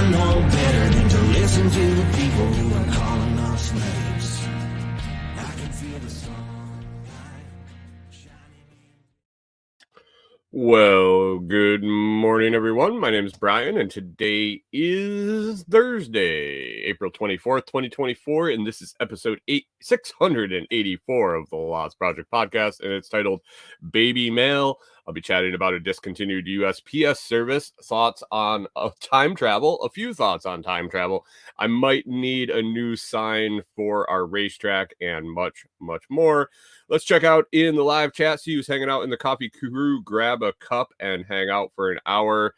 I know better than to listen to the people who are calling us slaves. I can feel the sunlight shining. Well, good morning, everyone. My name is Brian, and today is Thursday, April 24th, 2024, and this is episode 684 of the Lost Project podcast, and it's titled Baby Mail. I'll be chatting about a discontinued USPS service, thoughts on time travel, a few thoughts on time travel. I might need a new sign for our racetrack, and much, much more. Let's check out in the live chat. See who's hanging out in the coffee crew. Grab a cup and hang out for an hour.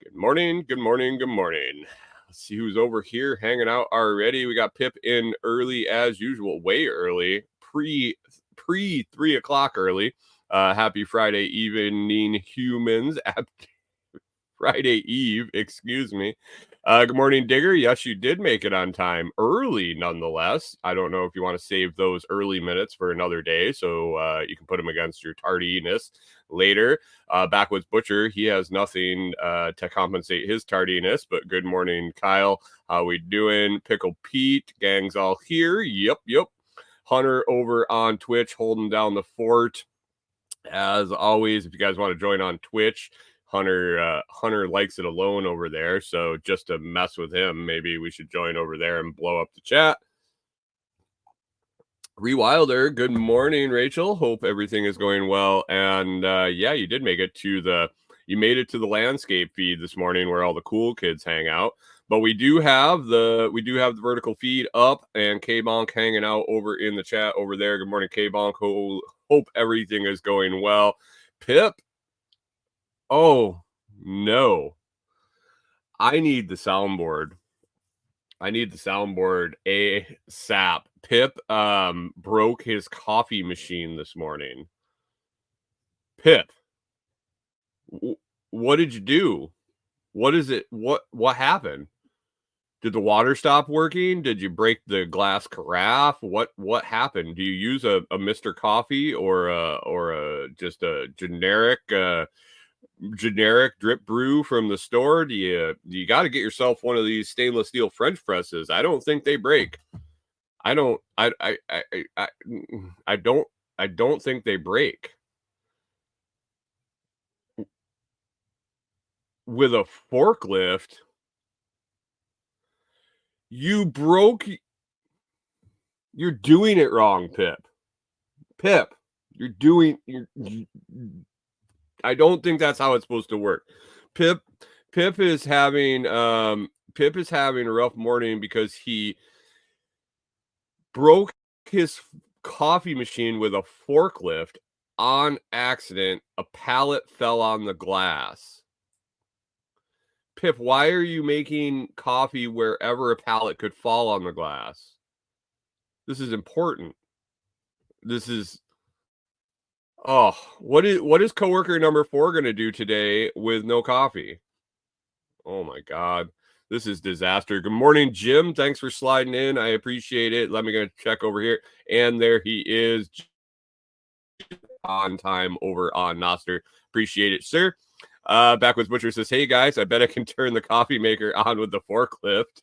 Good morning, good morning, good morning. Let's see who's over here hanging out already. We got Pip in early as usual, way early, pre 3 o'clock early. Happy Friday evening, humans. Friday Eve, excuse me. Good morning, Digger. Yes, you did make it on time. Early, nonetheless. I don't know if you want to save those early minutes for another day, so you can put them against your tardiness later. Backwoods Butcher, he has nothing to compensate his tardiness, but good morning, Kyle. How we doing? Pickle Pete, gang's all here. Yep. Hunter over on Twitch, holding down the fort. As always, if you guys want to join on Twitch, Hunter likes it alone over there, so just to mess with him, maybe we should join over there and blow up the chat. Rewilder, good morning, Rachel. Hope everything is going well. And yeah, you did make it to the landscape feed this morning where all the cool kids hang out. But we do have the vertical feed up, and K-Bonk hanging out over in the chat over there. Good morning, K-Bonk. Hope everything is going well. Pip. Oh, no. I need the soundboard. ASAP. Pip broke his coffee machine this morning. Pip, what did you do? What is it? What happened? Did the water stop working? Did you break the glass carafe? What happened? Do you use a Mr. Coffee or just a generic drip brew from the store? Do you got to get yourself one of these stainless steel French presses? I don't think they break. I don't think they break. With a forklift, you're doing it wrong, Pip. I don't think that's how it's supposed to work. Pip is having a rough morning because he broke his coffee machine with a forklift on accident. A pallet fell on the glass. Pip, why are you making coffee wherever a pallet could fall on the glass? This is important. What is coworker number 4 going to do today with no coffee? Oh my God. This is disaster. Good morning, Jim. Thanks for sliding in. I appreciate it. Let me go check over here. And there he is on time over on Noster. Appreciate it, sir. Backwoods Butcher says, hey guys, I bet I can turn the coffee maker on with the forklift.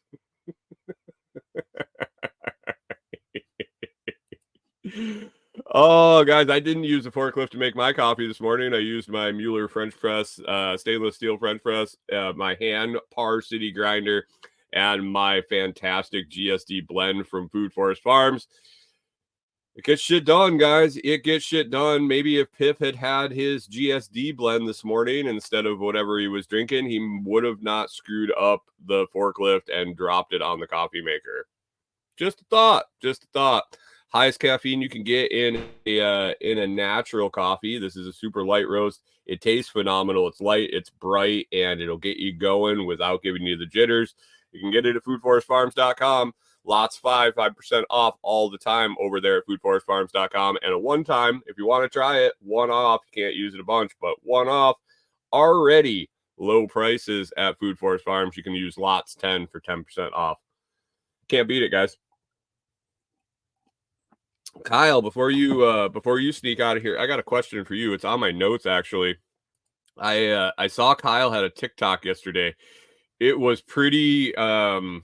Oh, guys, I didn't use the forklift to make my coffee this morning. I used my Mueller French press, stainless steel French press, my hand Par City grinder, and my fantastic GSD blend from Food Forest Farms. It gets shit done, guys. It gets shit done. Maybe if Pip had his GSD blend this morning instead of whatever he was drinking, he would have not screwed up the forklift and dropped it on the coffee maker. Just a thought. Highest caffeine you can get in a natural coffee. This is a super light roast. It tastes phenomenal. It's light, it's bright, and it'll get you going without giving you the jitters. You can get it at foodforestfarms.com. Lots 5% off all the time over there at foodforestfarms.com. And a one-time, if you want to try it, one off. You can't use it a bunch, but one off. Already low prices at Food Forest Farms. You can use lots 10 for 10% off. Can't beat it, guys. Kyle, before you sneak out of here, I got a question for you. It's on my notes, actually. I saw Kyle had a TikTok yesterday. it was pretty. I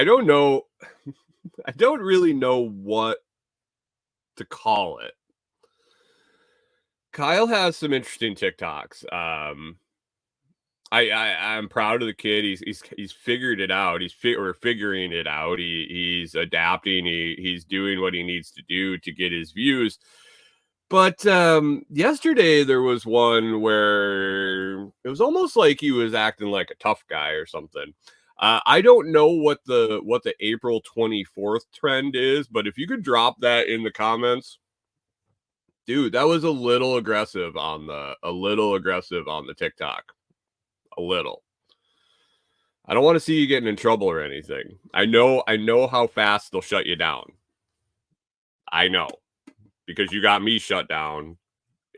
don't know. I don't really know what to call it. Kyle has some interesting TikToks. I'm proud of the kid. He's figured it out. We're figuring it out. He's adapting. He's doing what he needs to do to get his views. But yesterday there was one where it was almost like he was acting like a tough guy or something. I don't know what the April 24th trend is, but if you could drop that in the comments, dude, that was a little aggressive on the TikTok. A little. I don't want to see you getting in trouble or anything. I know how fast they'll shut you down. I know, because you got me shut down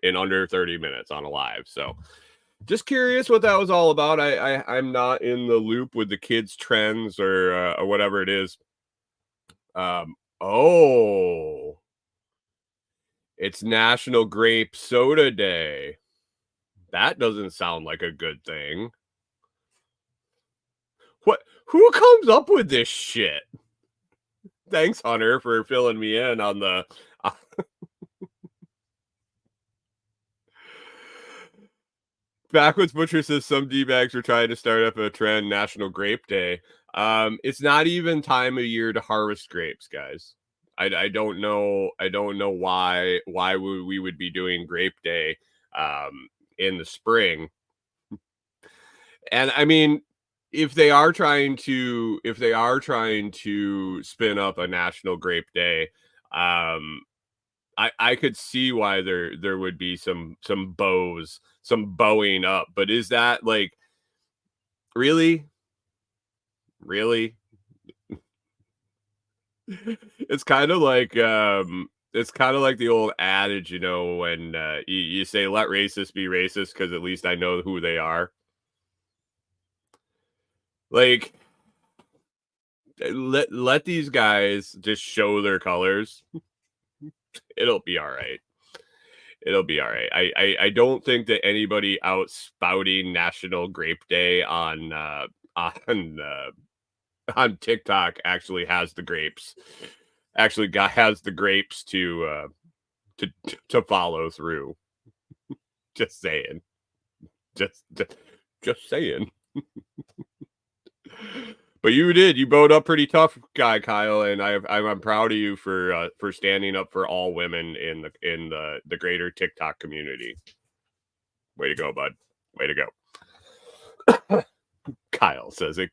in under 30 minutes on a live. So just curious what that was all about. I'm not in the loop with the kids' trends or whatever it is. Oh, it's National Grape Soda Day. That doesn't sound like a good thing. What? Who comes up with this shit? Thanks, Hunter, for filling me in on the. Backwoods Butcher says some D-bags are trying to start up a trend, National Grape Day. It's not even time of year to harvest grapes, guys. I don't know. I don't know why we would be doing Grape Day in the spring. And I mean, if they are trying to spin up a National Grape Day, I could see why there would be some bowing up, but is that like really? It's kind of like the old adage, when you say let racists be racist because at least I know who they are. Like, let these guys just show their colors. It'll be all right. It'll be all right. I don't think that anybody out spouting National Grape Day on TikTok actually has the grapes. Actually, has the grapes to follow through. Just saying. Just saying. But you did. You bowed up pretty tough, guy Kyle, and I'm proud of you for standing up for all women in the greater TikTok community. Way to go, bud. Way to go. Kyle says it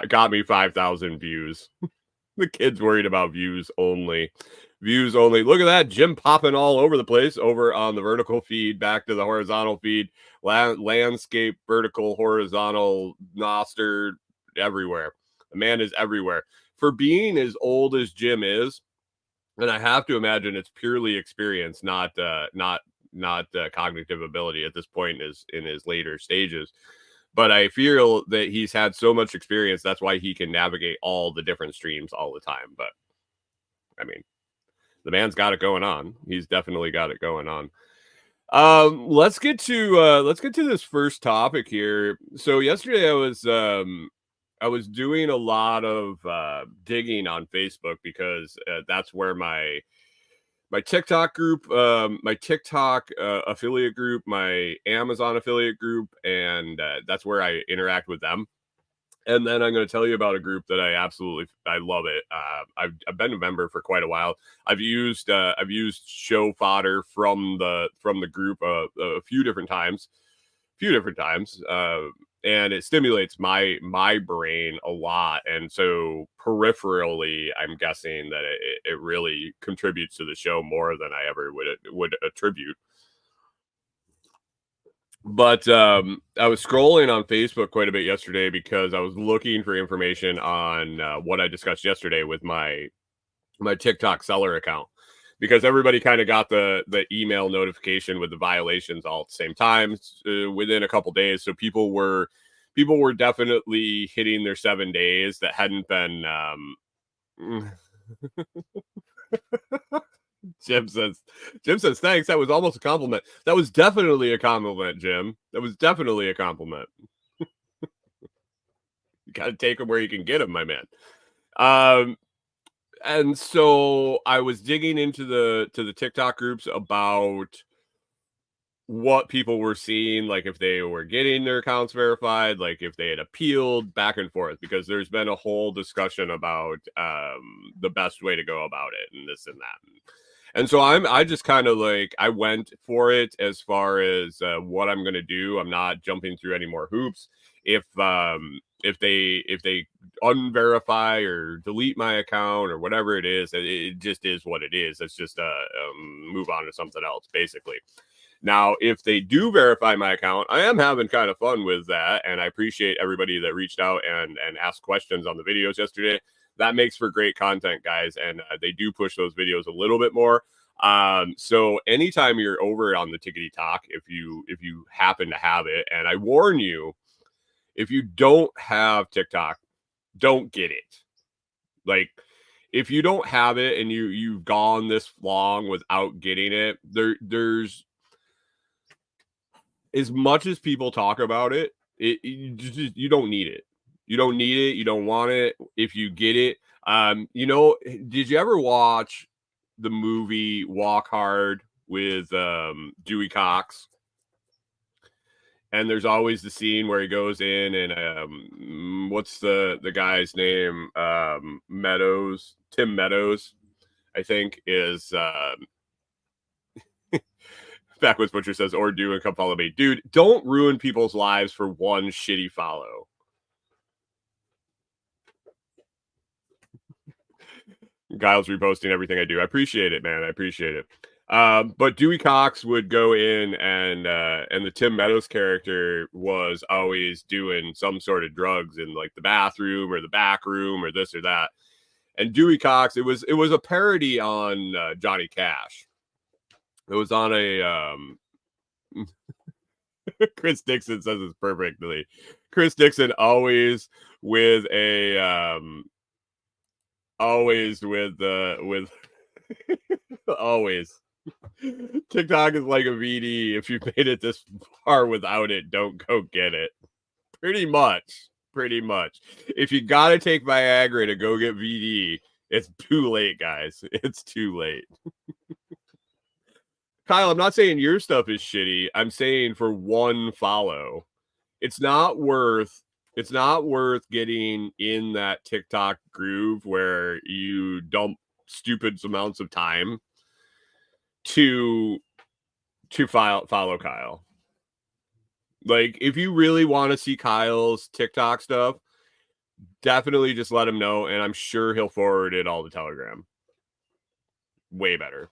got me 5,000 views. The kid's worried about views only. Views only. Look at that. Jim popping all over the place over on the vertical feed, back to the horizontal feed. Landscape, vertical, horizontal, Noster, everywhere. The man is everywhere. For being as old as Jim is, and I have to imagine it's purely experience, not cognitive ability at this point in his later stages. But I feel that he's had so much experience, that's why he can navigate all the different streams all the time. But I mean, the man's got it going on. He's definitely got it going on. Let's get to this first topic here. So yesterday I was doing a lot of digging on Facebook because that's where my TikTok group, my TikTok affiliate group, my Amazon affiliate group, and that's where I interact with them. And then I'm going to tell you about a group that I love it. I've been a member for quite a while. I've used show fodder from the group a few different times, and it stimulates my brain a lot. And so peripherally, I'm guessing that it really contributes to the show more than I ever would attribute. But I was scrolling on Facebook quite a bit yesterday because I was looking for information on what I discussed yesterday with my TikTok seller account, because everybody kind of got the email notification with the violations all at the same time within a couple days. So people were definitely hitting their 7 days that hadn't been Jim says, thanks. That was almost a compliment. That was definitely a compliment, Jim. That was definitely a compliment. You got to take them where you can get them, my man. And so I was digging into the TikTok groups about what people were seeing, like if they were getting their accounts verified, like if they had appealed, back and forth, because there's been a whole discussion about the best way to go about it and this and that. And so I just kind of like, I went for it as far as what I'm going to do. I'm not jumping through any more hoops. If they unverify or delete my account or whatever it is, it just is what it is. It's just move on to something else, basically. Now, if they do verify my account, I am having kind of fun with that, and I appreciate everybody that reached out and asked questions on the videos yesterday. That makes for great content, guys, and they do push those videos a little bit more. So anytime you're over on the Tickety Talk, if you happen to have it, and I warn you, if you don't have TikTok, don't get it. Like, if you don't have it and you've gone this long without getting it, there's, as much as people talk about it, you don't need it. You don't need it. You don't want it. If you get it, did you ever watch the movie Walk Hard with Dewey Cox? And there's always the scene where he goes in and what's the guy's name? Tim Meadows, I think, is Backwoods Butcher says, or do and come follow me. Dude, don't ruin people's lives for one shitty follow. Kyle's reposting everything I do. I appreciate it, man. I appreciate it. But Dewey Cox would go in and the Tim Meadows character was always doing some sort of drugs in like the bathroom or the back room or this or that. And Dewey Cox, it was a parody on Johnny Cash. It was on a Chris Dixon says it's perfectly. Chris Dixon always with a always TikTok is like a VD. If you made it this far without it, don't go get it. Pretty much. If you gotta take Viagra to go get VD, it's too late, guys. It's too late. Kyle, I'm not saying your stuff is shitty. I'm saying for one follow, it's not worth getting in that TikTok groove where you dump stupid amounts of time to follow Kyle. Like, if you really want to see Kyle's TikTok stuff, definitely just let him know, and I'm sure he'll forward it all to Telegram. Way better.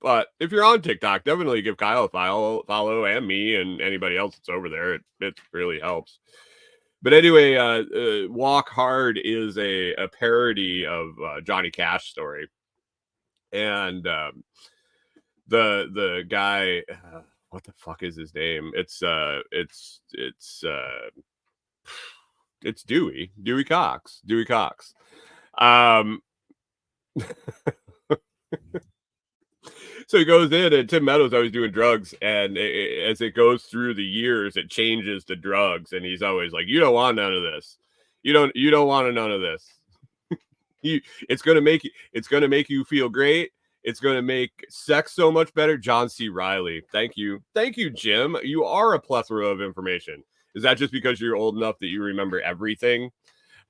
But if you're on TikTok, definitely give Kyle a follow, and me and anybody else that's over there. It really helps. But anyway, Walk Hard is a parody of Johnny Cash story. And the guy, what the fuck is his name? It's Dewey Cox. So he goes in, and Tim Meadows always doing drugs, and as it goes through the years, it changes the drugs, and he's always like, "You don't want none of this. You don't want none of this. It's gonna make you feel great. It's gonna make sex so much better." John C. Riley, thank you, Jim. You are a plethora of information. Is that just because you're old enough that you remember everything?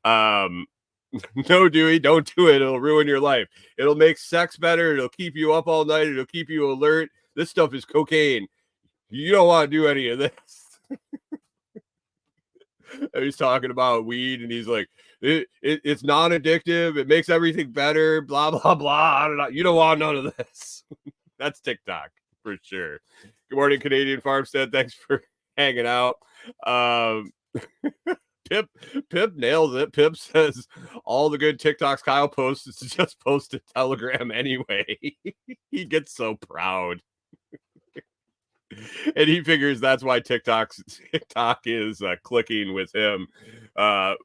No, Dewey, don't do it. It'll ruin your life. It'll make sex better. It'll keep you up all night. It'll keep you alert. This stuff is cocaine. You don't want to do any of this. He's talking about weed, and he's like, it's non-addictive. It makes everything better. Blah, blah, blah. You don't want none of this. That's TikTok for sure. Good morning, Canadian Farmstead. Thanks for hanging out. Pip nails it. Pip says all the good TikToks Kyle posts is just post to Telegram anyway. He gets so proud. And he figures that's why TikTok is clicking with him because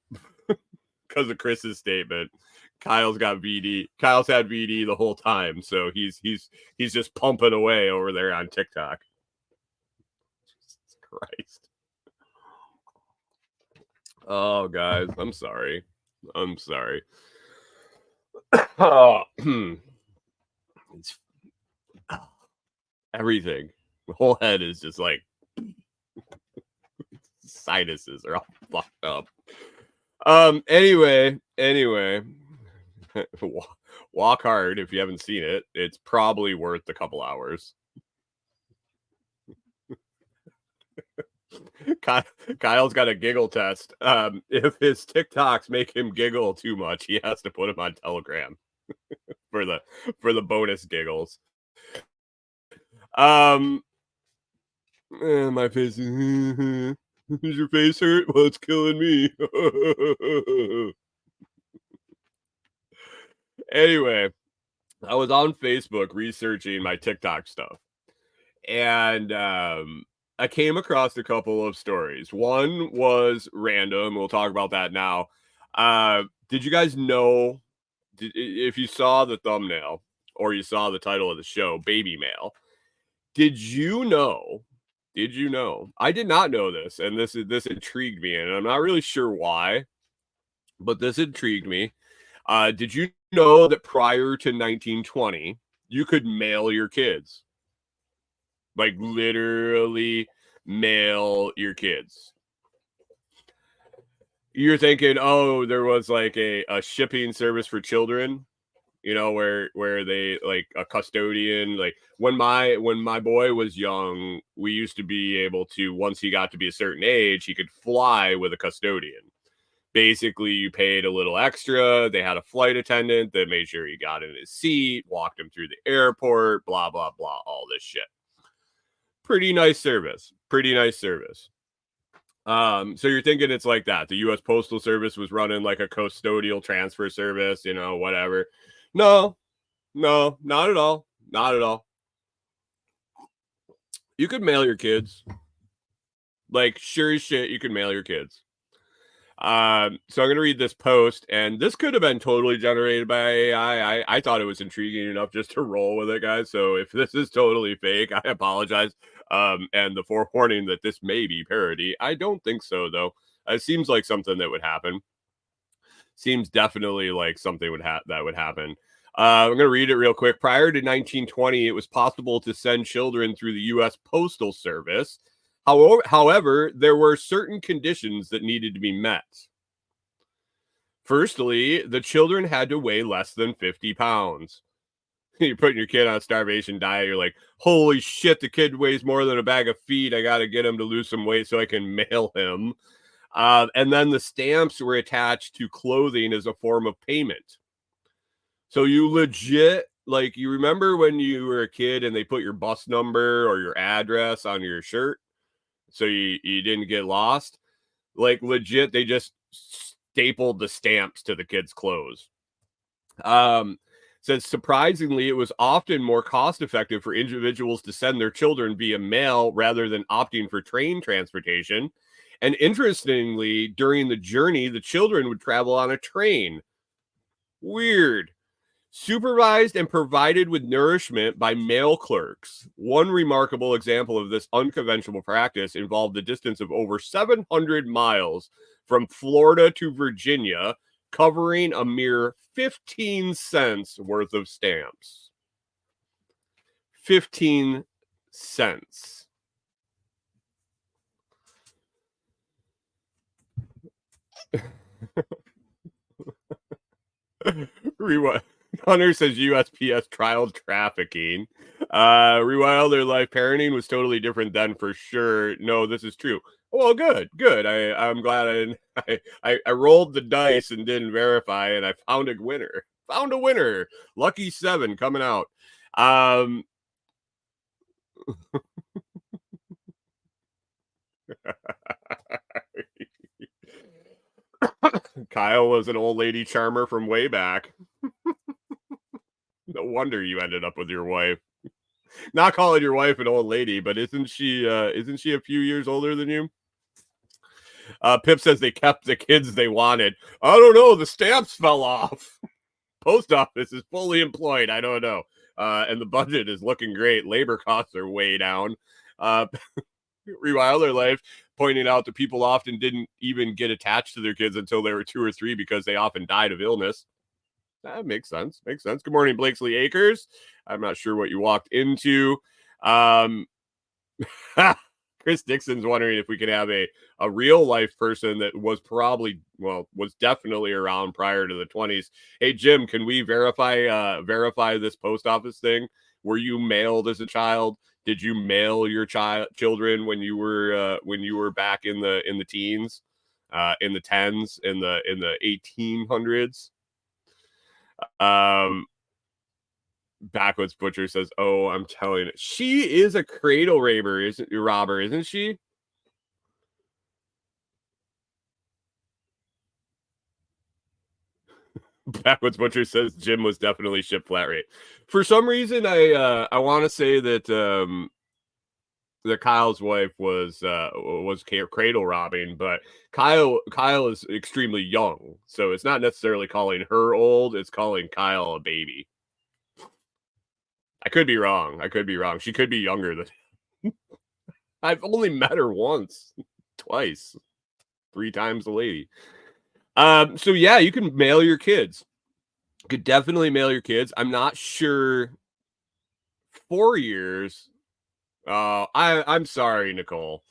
of Chris's statement. Kyle's got VD. Kyle's had VD the whole time, so he's just pumping away over there on TikTok. Jesus Christ. Oh, guys, I'm sorry. Oh, it's everything. The whole head is just like sinuses are all fucked up. Anyway, walk hard if you haven't seen it. It's probably worth a couple hours. Kyle's got a giggle test. If his TikToks make him giggle too much, he has to put him on Telegram for the bonus giggles. My face is does your face hurt? Well, it's killing me. Anyway, I was on Facebook researching my TikTok stuff, and I came across a couple of stories. One was random. We'll talk about that now. Did you guys know, if you saw the thumbnail or you saw the title of the show, Baby Mail, did you know? I did not know this, and this intrigued me, and I'm not really sure why, but this intrigued me. Did you know that prior to 1920, you could mail your kids? Like literally mail your kids. You're thinking, oh, there was like a shipping service for children, you know, where they like a custodian. Like when my boy was young, we used to be able to, once he got to be a certain age, he could fly with a custodian. Basically, you paid a little extra. They had a flight attendant that made sure he got in his seat, walked him through the airport, blah, blah, blah, all this shit. Pretty nice service. So you're thinking it's like that. The U.S. Postal Service was running like a custodial transfer service, you know, whatever. No, not at all. You could mail your kids. Like, sure as shit, you could mail your kids. So I'm going to read this post, and this could have been totally generated by AI. I thought it was intriguing enough just to roll with it, guys. So if this is totally fake, I apologize. And the forewarning that this may be parody. I don't think so, though. It seems like something that would happen. Seems definitely like something that would happen. I'm going to read it real quick. Prior to 1920, it was possible to send children through the U.S. Postal Service. However, there were certain conditions that needed to be met. Firstly, the children had to weigh less than 50 pounds. You're putting your kid on a starvation diet. You're like, holy shit, the kid weighs more than a bag of feed. I got to get him to lose some weight so I can mail him. And then the stamps were attached to clothing as a form of payment. So you legit, like, you remember when you were a kid and they put your bus number or your address on your shirt so you didn't get lost? Like, legit, they just stapled the stamps to the kids' clothes. Says, surprisingly, it was often more cost-effective for individuals to send their children via mail rather than opting for train transportation. And interestingly, during the journey, the children would travel on a train. Weird. Supervised and provided with nourishment by mail clerks. One remarkable example of this unconventional practice involved the distance of over 700 miles from Florida to Virginia, covering a mere 15 cents worth of stamps. 15 cents. Rewind. Hunter says USPS trial trafficking. Rewild their life. Parenting was totally different then for sure. No, this is true. Well, good. I'm glad I rolled the dice and didn't verify, and I found a winner. Lucky 7 coming out. Kyle was an old lady charmer from way back. No wonder you ended up with your wife. Not calling your wife an old lady, but isn't she a few years older than you? Pip says they kept the kids they wanted. I don't know. The stamps fell off. Post office is fully employed. I don't know. And the budget is looking great. Labor costs are way down. Rewilder Life pointing out that people often didn't even get attached to their kids until they were 2 or 3 because they often died of illness. That makes sense. Makes sense. Good morning, Blakesley Acres. I'm not sure what you walked into. Chris Dixon's wondering if we could have a real life person that was was definitely around prior to the 20s. Hey Jim, can we verify this post office thing? Were you mailed as a child? Did you mail your children when you were back in the teens, in the 10s, in the 1800s? Backwoods Butcher says, "Oh, I'm telling you, she is a cradle robber, isn't she?" Backwoods Butcher says Jim was definitely shipped flat rate. For some reason, I want to say that that Kyle's wife was cradle robbing, but Kyle is extremely young, so it's not necessarily calling her old; it's calling Kyle a baby. I could be wrong. She could be younger than. I've only met her once, twice, 3 times the lady. So yeah, you can mail your kids. You could definitely mail your kids. I'm not sure. 4 years. I'm sorry, Nicole.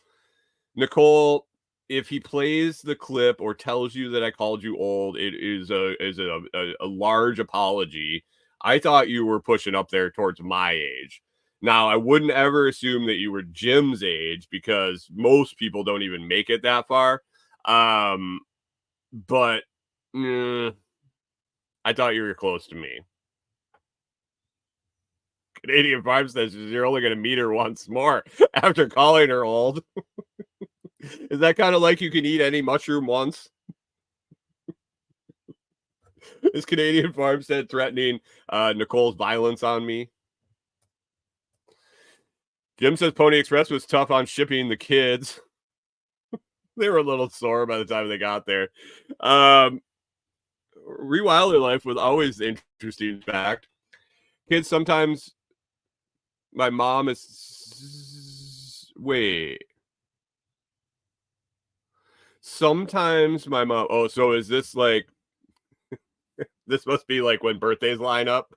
Nicole, if he plays the clip or tells you that I called you old, it is a large apology. I thought you were pushing up there towards my age. Now, I wouldn't ever assume that you were Jim's age because most people don't even make it that far. But I thought you were close to me. Canadian Farm says you're only going to meet her once more after calling her old. Is that kind of like you can eat any mushroom once? Is Canadian Farmstead threatening Nicole's violence on me? Jim says Pony Express was tough on shipping the kids. They were a little sore by the time they got there. Rewilder Life was always interesting fact. Kids sometimes. My mom is. Wait. Sometimes my mom. Oh, so is this like. This must be like when birthdays line up.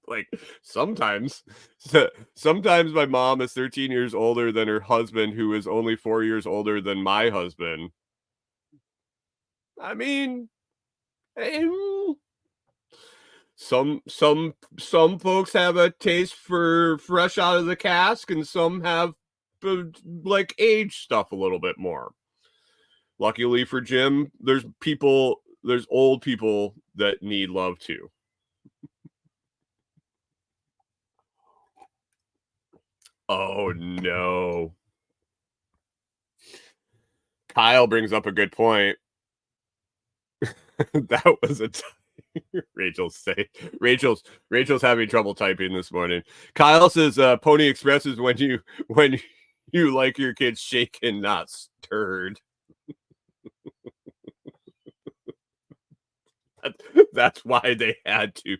Like sometimes my mom is 13 years older than her husband, who is only 4 years older than my husband. I mean, some folks have a taste for fresh out of the cask, and some have like age stuff a little bit more. Luckily for Jim, there's old people that need love too. Oh no. Kyle brings up a good point. That was a Rachel's having trouble typing this morning. Kyle says Pony Express is when you like your kids shaken, not stirred. That's why they had to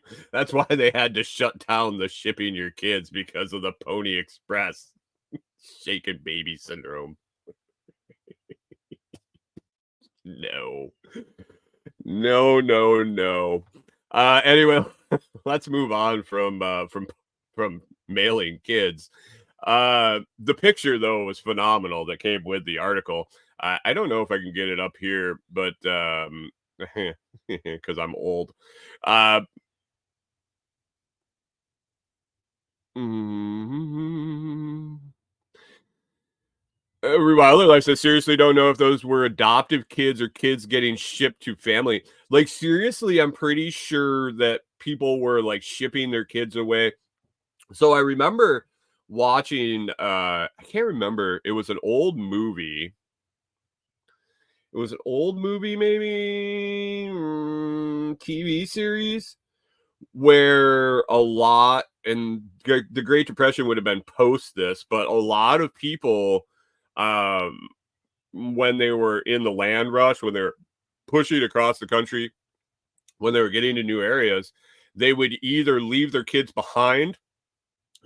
shut down the shipping your kids, because of the Pony Express shaken baby syndrome. No. Anyway, let's move on from mailing kids. The picture though was phenomenal that came with the article. I don't know if I can get it up here, but because I'm old. Rewilder Life says, seriously, don't know if those were adoptive kids or kids getting shipped to family. Like, seriously, I'm pretty sure that people were like shipping their kids away. So I remember watching, I can't remember, it was an old movie. Maybe TV series where a lot, and the Great Depression would have been post this, but a lot of people, when they were in the land rush, when they're pushing across the country, when they were getting to new areas, they would either leave their kids behind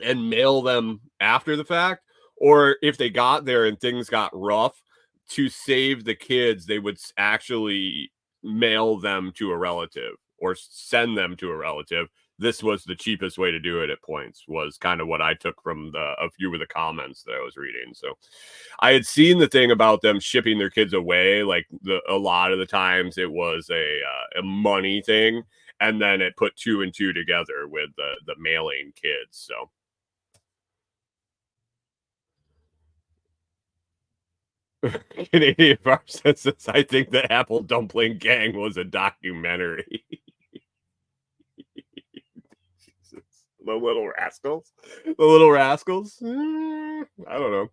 and mail them after the fact, or if they got there and things got rough, to save the kids, they would actually mail them to a relative or send them to a relative. This was the cheapest way to do it at points, was kind of what I took from a few of the comments that I was reading. So I had seen the thing about them shipping their kids away. Like a lot of the times it was a money thing. And then it put 2 and 2 together with the mailing kids. So Canadian Farm says, I think the Apple Dumpling Gang was a documentary. The Little Rascals? The Little Rascals? I don't know.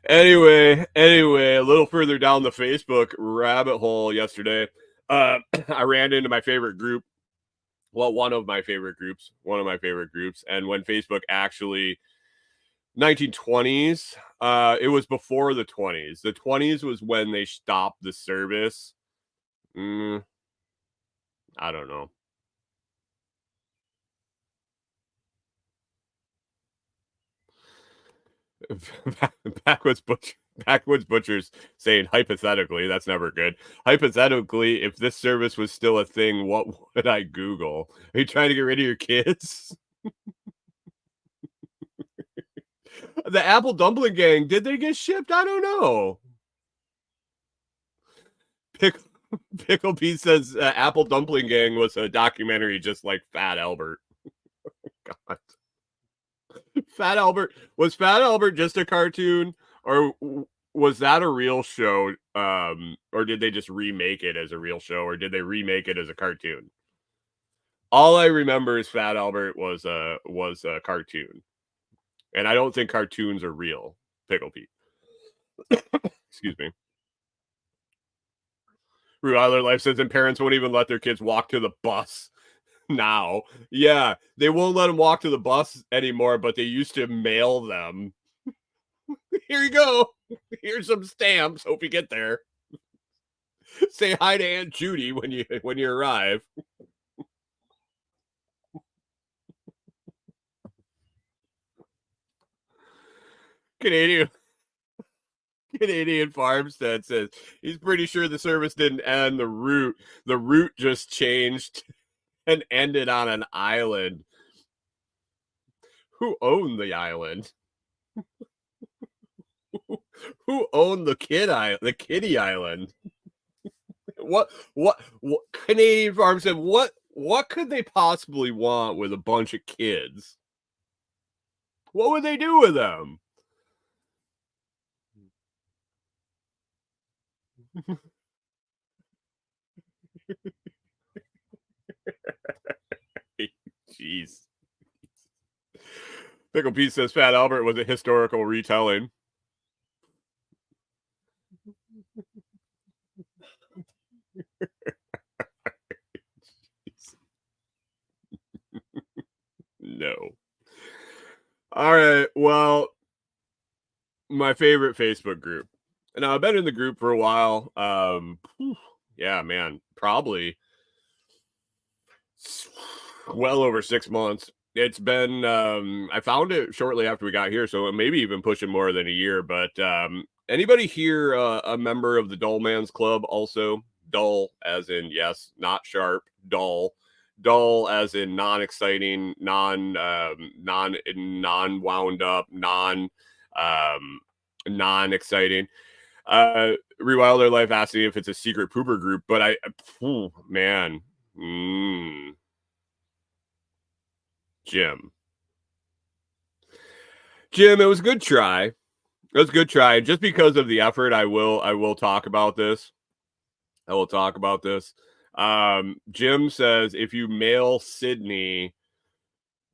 Anyway, a little further down the Facebook rabbit hole yesterday, I ran into my favorite group. Well, one of my favorite groups. And when Facebook actually 1920s, it was before the 20s. The 20s was when they stopped the service. I don't know. Backwoods Butchers saying hypothetically, that's never good. Hypothetically, if this service was still a thing, what would I Google? Are you trying to get rid of your kids? The Apple Dumpling Gang, did they get shipped? I don't know. Pickle Pete says Apple Dumpling Gang was a documentary just like Fat Albert. God. Was Fat Albert just a cartoon, or was that a real show? Or did they just remake it as a real show, or did they remake it as a cartoon? All I remember is Fat Albert was a cartoon, and I don't think cartoons are real. Pickle Pete. Excuse me. Rewiler Life says, and parents won't even let their kids walk to the bus now. Yeah, they won't let them walk to the bus anymore, but they used to mail them. Here you go. Here's some stamps. Hope you get there. Say hi to Aunt Judy when you arrive. Canadian Farmstead says he's pretty sure the service didn't end. The route just changed and ended on an island. Who owned the island? Who owned the Kitty Island? What Canadian Farm said, what could they possibly want with a bunch of kids? What would they do with them? Jeez. Pickle Pete says Fat Albert was a historical retelling. No. All right. Well, my favorite Facebook group. And I've been in the group for a while. Yeah, man, probably well over 6 months. It's been I found it shortly after we got here, so maybe even pushing more than a year. But anybody here a member of the Dull Man's Club? Also, dull as in yes, not sharp, dull. Dull as in non-exciting, non-wound up, non-exciting. Rewilder Life asking if it's a secret pooper group, but man. Jim, it was a good try. It was a good try. Just because of the effort, I will talk about this. Jim says if you mail Sydney,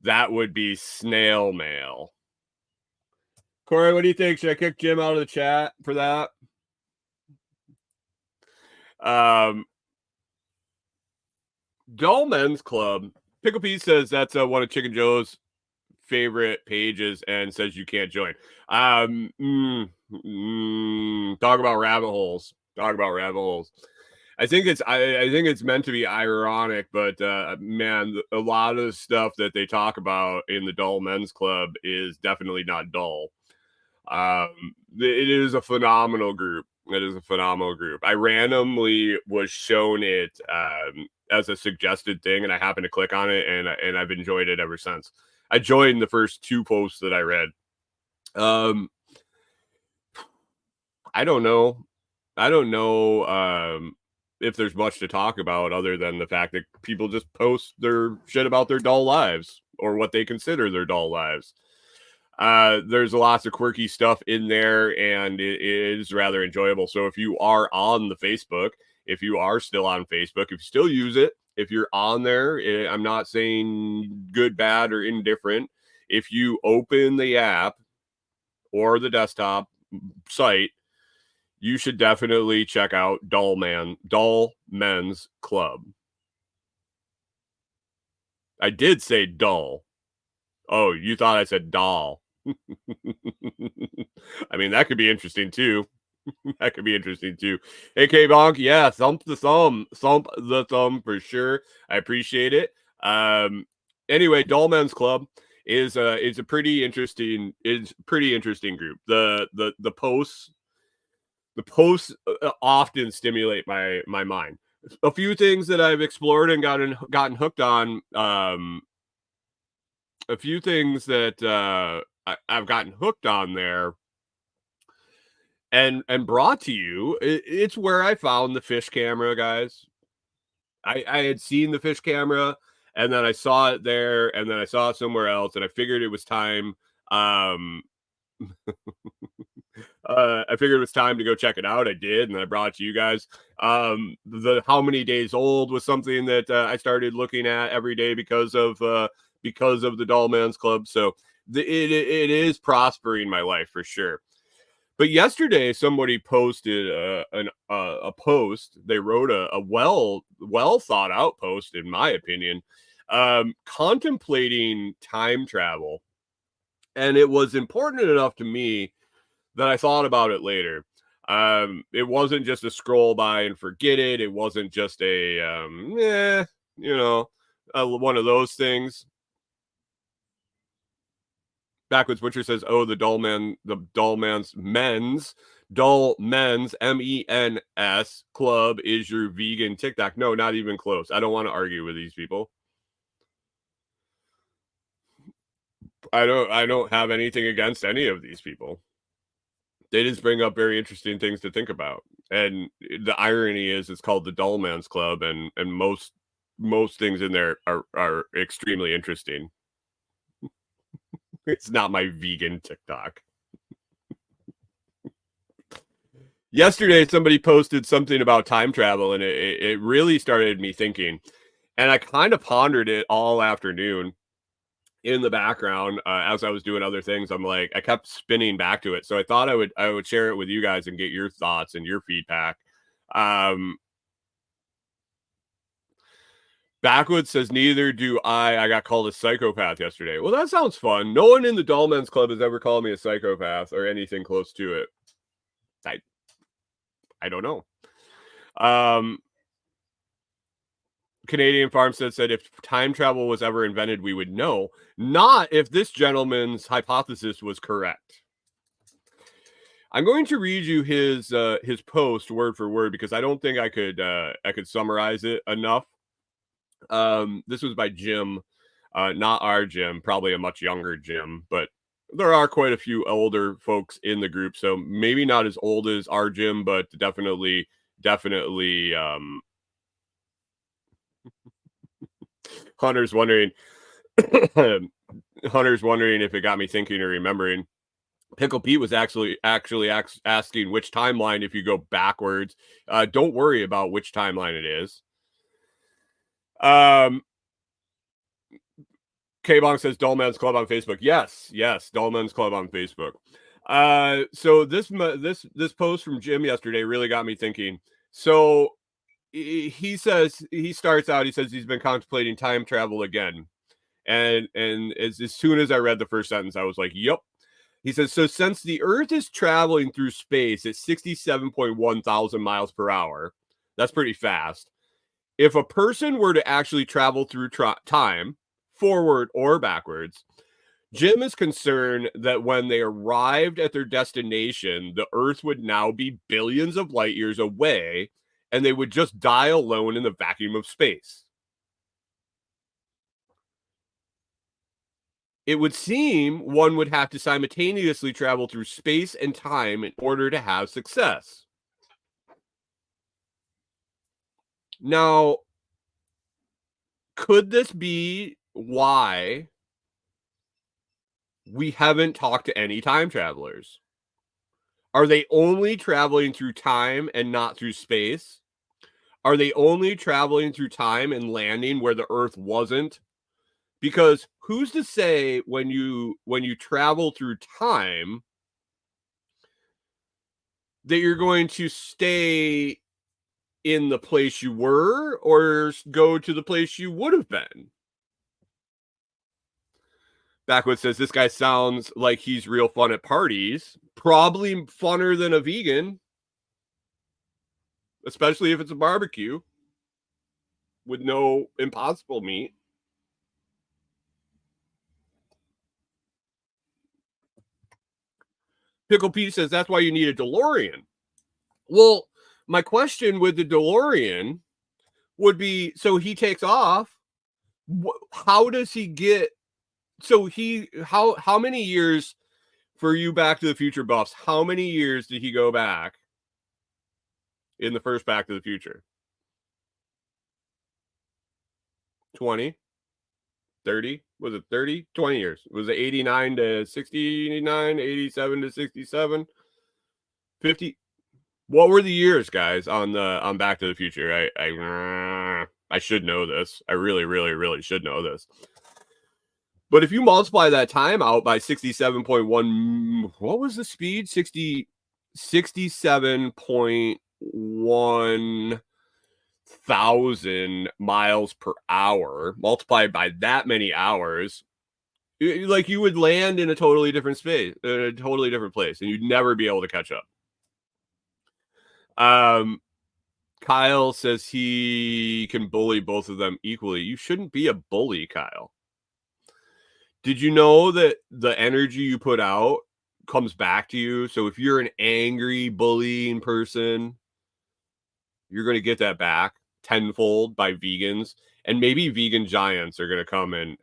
that would be snail mail. Corey, what do you think? Should I kick Jim out of the chat for that? Dull Men's Club. Pickle Pete says that's one of Chicken Joe's favorite pages and says you can't join. Talk about rabbit holes. I think it's meant to be ironic, but man, a lot of the stuff that they talk about in the Dull Men's Club is definitely not dull. It is a phenomenal group. It is a phenomenal group. I randomly was shown it as a suggested thing, and I happened to click on it, and I've enjoyed it ever since. I joined the first 2 posts that I read. I don't know. If there's much to talk about other than the fact that people just post their shit about their dull lives or what they consider their dull lives. There's lots of quirky stuff in there, and it is rather enjoyable. So if you are on the Facebook, if you are still on Facebook, if you still use it, if you're on there, I'm not saying good, bad, or indifferent. If you open the app or the desktop site, you should definitely check out Dull Men's Club. I did say dull. Oh, you thought I said doll. I mean, that could be interesting too. That could be interesting too. Hey, K-Bonk, yeah, thump the thumb for sure. I appreciate it. Anyway, Dull Men's Club is a pretty interesting group. The posts often stimulate my mind. A few things that I've explored and gotten hooked on. A few things that I've gotten hooked on there and brought to you. It's where I found the fish camera, guys. I had seen the fish camera, and then I saw it there, and then I saw it somewhere else, and I figured it was time. I figured it was time to go check it out. I did, and I brought it to you guys. The how many days old was something that I started looking at every day because of the Dull Men's Club. So it is prospering my life for sure. But yesterday, somebody posted a post. They wrote a well thought out post, in my opinion, contemplating time travel, and it was important enough to me that I thought about it later. It wasn't just a scroll by and forget it. It wasn't just one of those things. Backwoods Butcher says, "Oh, the Dull Men's MENS Club is your vegan TikTok." No, not even close. I don't want to argue with these people. I don't have anything against any of these people. They just bring up very interesting things to think about. And the irony is it's called the Dull Men's Club, and most things in there are extremely interesting. It's not my vegan TikTok. Yesterday, somebody posted something about time travel, and it really started me thinking. And I kind of pondered it all afternoon in the background as I was doing other things. I'm like, I kept spinning back to it. So I thought I would share it with you guys and get your thoughts and your feedback. Backwoods says, neither do I. I got called a psychopath yesterday. Well, that sounds fun. No one in the Dull Men's Club has ever called me a psychopath or anything close to it. I don't know. Canadian Farmstead said, if time travel was ever invented, we would know. Not if this gentleman's hypothesis was correct. I'm going to read you his post word for word because I don't think I could summarize it enough. This was by Jim, not our Jim, probably a much younger Jim, but there are quite a few older folks in the group, so maybe not as old as our Jim, but definitely. Hunter's wondering if it got me thinking or remembering. Pickle Pete was actually asking which timeline if you go backwards. Don't worry about which timeline it is. K-Bong says Dull Men's Club on Facebook. Yes, Dull Men's Club on Facebook. So this post from Jim yesterday really got me thinking. So he says he's been contemplating time travel again. And as soon as I read the first sentence, I was like, yep. He says, so since the Earth is traveling through space at 67.1 thousand miles per hour, That's pretty fast. If a person were to actually travel through time, forward or backwards, Jim is concerned that when they arrived at their destination, the Earth would now be billions of light years away, and they would just die alone in the vacuum of space. It would seem one would have to simultaneously travel through space and time in order to have success. Now, could this be why we haven't talked to any time travelers? Are they only traveling through time and not through space? Are they only traveling through time and landing where the Earth wasn't? Because who's to say when you travel through time that you're going to stay in the place you were or go to the place you would have been? Backwood says this guy sounds like he's real fun at parties. Probably funner than a vegan, especially if it's a barbecue with no impossible meat. Pickle Pete says that's why you need a DeLorean. Well, my question with the DeLorean would be, so he takes off. How does he get? So how many years for you Back to the Future buffs? How many years did he go back in the first Back to the Future? 20, 30? Was it 30? 20 years. Was it 89 to 69, 87 to 67, 50? What were the years, guys, on Back to the Future? I should know this. I really, really, really should know this. But if you multiply that time out by 67.1, what was the speed? 67.1 thousand miles per hour, multiplied by that many hours, like you would land in a totally different space, in a totally different place, and you'd never be able to catch up. Kyle says he can bully both of them equally. You shouldn't be a bully, Kyle. Did you know that the energy you put out comes back to you? So if you're an angry, bullying person, you're going to get that back tenfold by vegans. And maybe vegan giants are going to come and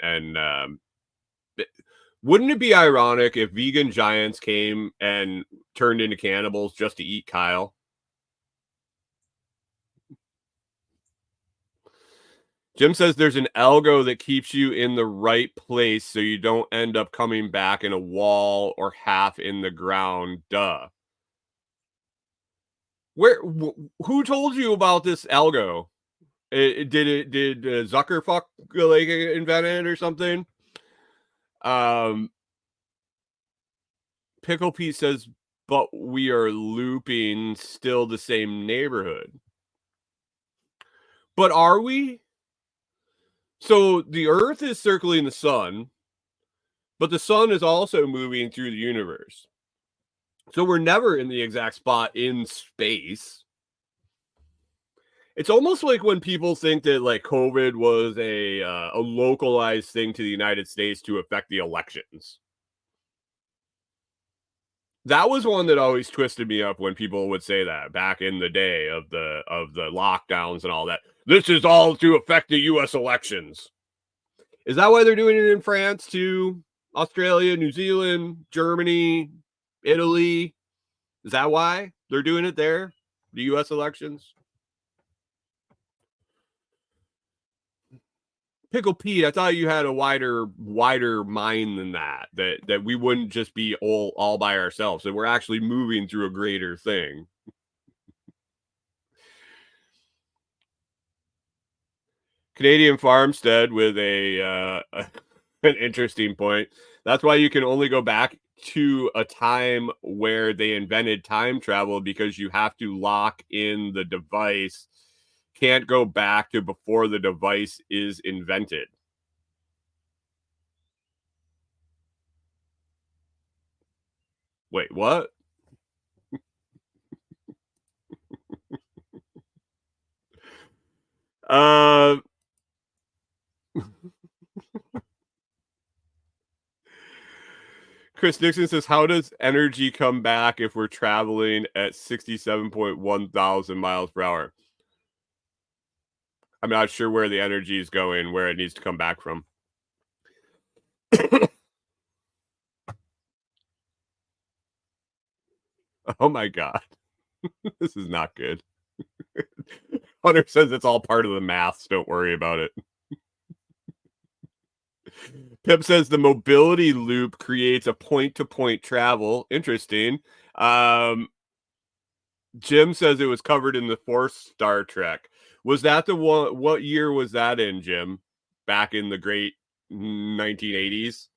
wouldn't it be ironic if vegan giants came and turned into cannibals just to eat Kyle? Jim says there's an algo that keeps you in the right place so you don't end up coming back in a wall or half in the ground. Duh. Who told you about this algo? Did Zuckerfuck like invent it or something? Pickle Pete says, but we are looping still the same neighborhood. But are we? So the Earth is circling the sun, but the sun is also moving through the universe. So we're never in the exact spot in space. It's almost like when people think that like COVID was a localized thing to the United States to affect the elections. That was one that always twisted me up when people would say that back in the day of the lockdowns and all that. This is all to affect the U.S. elections. Is that why they're doing it in France too? Australia, New Zealand, Germany, Italy? Is that why they're doing it there? The U.S. elections? Pickle Pete, I thought you had a wider mind than that. That we wouldn't just be all by ourselves. That we're actually moving through a greater thing. Canadian Farmstead with an interesting point. That's why you can only go back to a time where they invented time travel, because you have to lock in the device. Can't go back to before the device is invented. Wait, what? Uh, Chris Dixon says, "How does energy come back if we're traveling at 67.1 thousand miles per hour?" I'm not sure where the energy is going, where it needs to come back from. Oh my god, this is not good. Hunter says it's all part of the maths. Don't worry about it. Pip says the mobility loop creates a point-to-point travel. Interesting. Um, Jim says it was covered in the fourth Star Trek. Was that the one? What year was that in, Jim? Back in the great 1980s,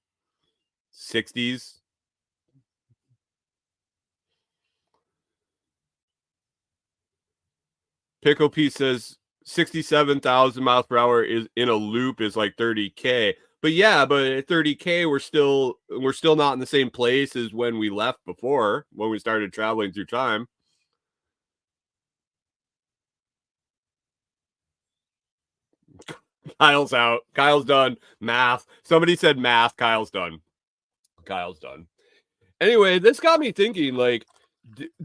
60s? Pickle Pete says 67,000 miles per hour is in a loop is like 30K. But yeah, but at 30K we're still not in the same place as when we left before, when we started traveling through time. Kyle's out. Kyle's done. Math. Somebody said math. Kyle's done. Kyle's done. Anyway, this got me thinking, like,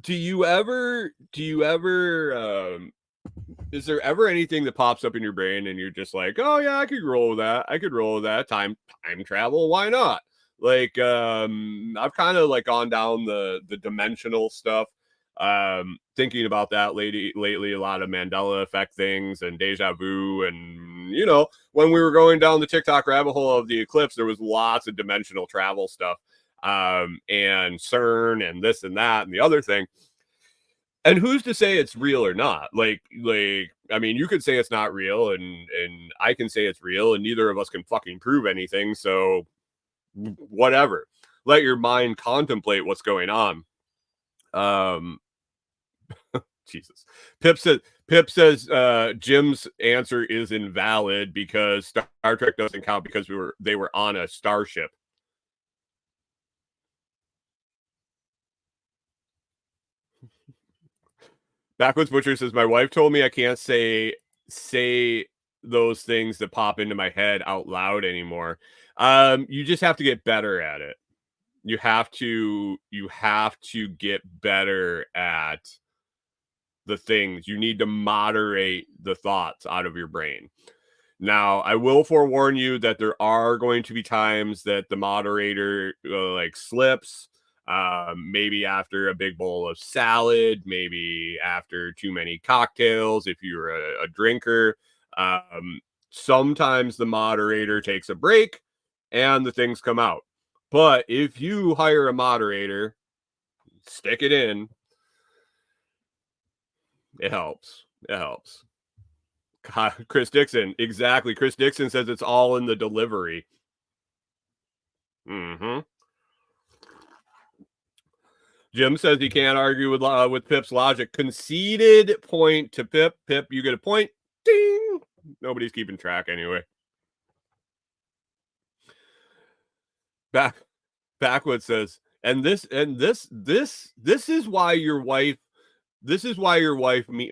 do you ever is there ever anything that pops up in your brain and you're just like, oh yeah, I could roll with that. I could roll with that. Time travel, why not? Like, I've kind of like gone down the dimensional stuff. Thinking about that lately, a lot of Mandela effect things and deja vu, and when we were going down the TikTok rabbit hole of the eclipse, there was lots of dimensional travel stuff, and CERN and this and that and the other thing. And who's to say it's real or not? Like I mean, you could say it's not real, and I can say it's real, and neither of us can fucking prove anything. So whatever. Let your mind contemplate what's going on. Um, Jesus. Pip says Jim's answer is invalid because Star Trek doesn't count because they were on a starship. Backwoods Butcher says my wife told me I can't say those things that pop into my head out loud anymore. You just have to get better at it. You have to get better at the things. You need to moderate the thoughts out of your brain. Now, I will forewarn you that there are going to be times that the moderator like slips. Maybe after a big bowl of salad, maybe after too many cocktails, if you're a drinker. Sometimes the moderator takes a break and the things come out. But if you hire a moderator, stick it in, it helps. It helps. Chris Dixon, exactly. Chris Dixon says it's all in the delivery. Mm-hmm. Jim says he can't argue with Pip's logic. Conceded point to Pip. Pip, you get a point. Ding. Nobody's keeping track anyway. Back Backwood says, this is why your wife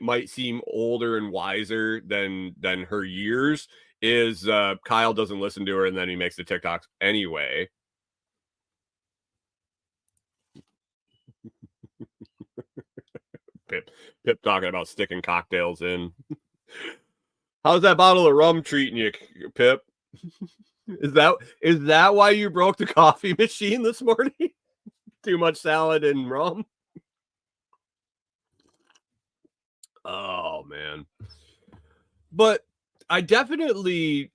might seem older and wiser than her years. Is Kyle doesn't listen to her and then he makes the TikToks anyway. Pip Pip talking about sticking cocktails in. How's that bottle of rum treating you, Pip? Is that why you broke the coffee machine this morning? Too much salad and rum? Oh man. But I definitely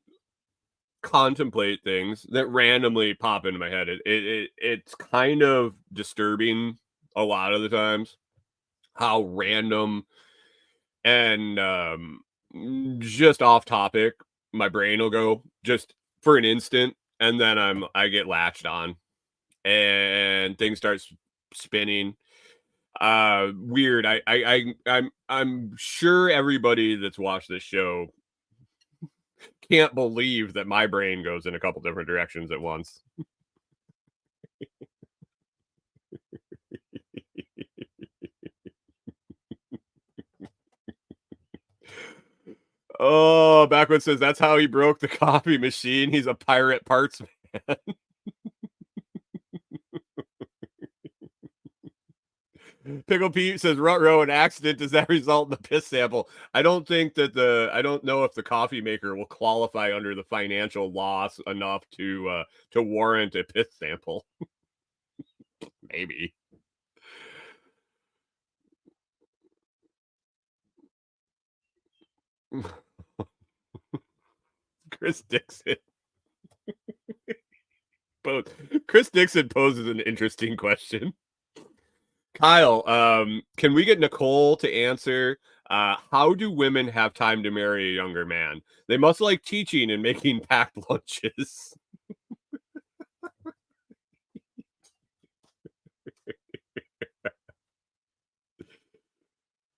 contemplate things that randomly pop into my head. It's kind of disturbing a lot of the times how random and just off topic my brain will go just for an instant, and then I get latched on and things start spinning. Weird. I'm sure everybody that's watched this show can't believe that my brain goes in a couple different directions at once. Oh, Backwoods says that's how he broke the coffee machine. He's a pirate parts man. Pickle Pete says, "Rutro, an accident. Does that result in the piss sample?" I don't think that I don't know if the coffee maker will qualify under the financial loss enough to warrant a piss sample. Maybe. Chris Dixon. Both. Chris Dixon poses an interesting question. Kyle, can we get Nicole to answer? How do women have time to marry a younger man? They must like teaching and making packed lunches.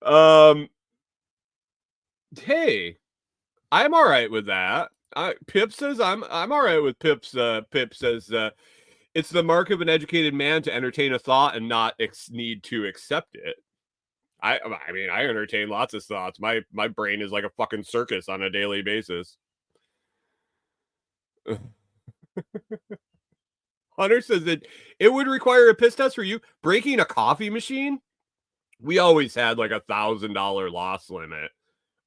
Um, hey, I'm all right with that. Pip says I'm all right with Pip's. Pip says it's the mark of an educated man to entertain a thought and not need to accept it. I mean, I entertain lots of thoughts. My brain is like a fucking circus on a daily basis. Hunter says that it would require a piss test for you. Breaking a coffee machine? We always had like $1,000 loss limit.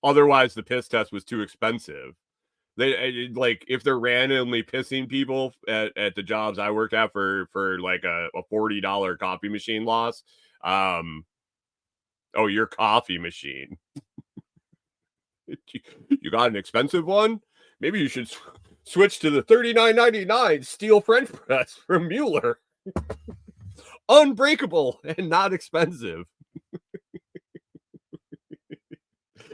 Otherwise, the piss test was too expensive. They like if they're randomly pissing people at the jobs I worked at for like a $40 coffee machine loss. Oh, your coffee machine. You got an expensive one? Maybe you should switch to the $39.99 steel French press from Mueller. Unbreakable and not expensive.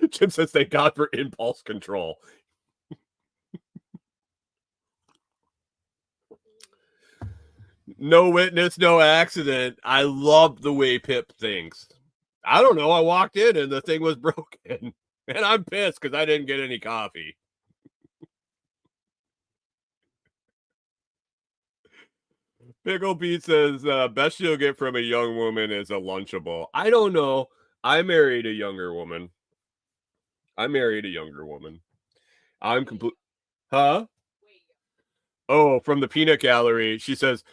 Jim says thank God for impulse control. No witness, no accident. I love the way Pip thinks. I don't know. I walked in and the thing was broken. And I'm pissed because I didn't get any coffee. Pickle Pete says, best you'll get from a young woman is a Lunchable. I don't know. I married a younger woman. I'm complete. Huh? Oh, from the peanut gallery. She says,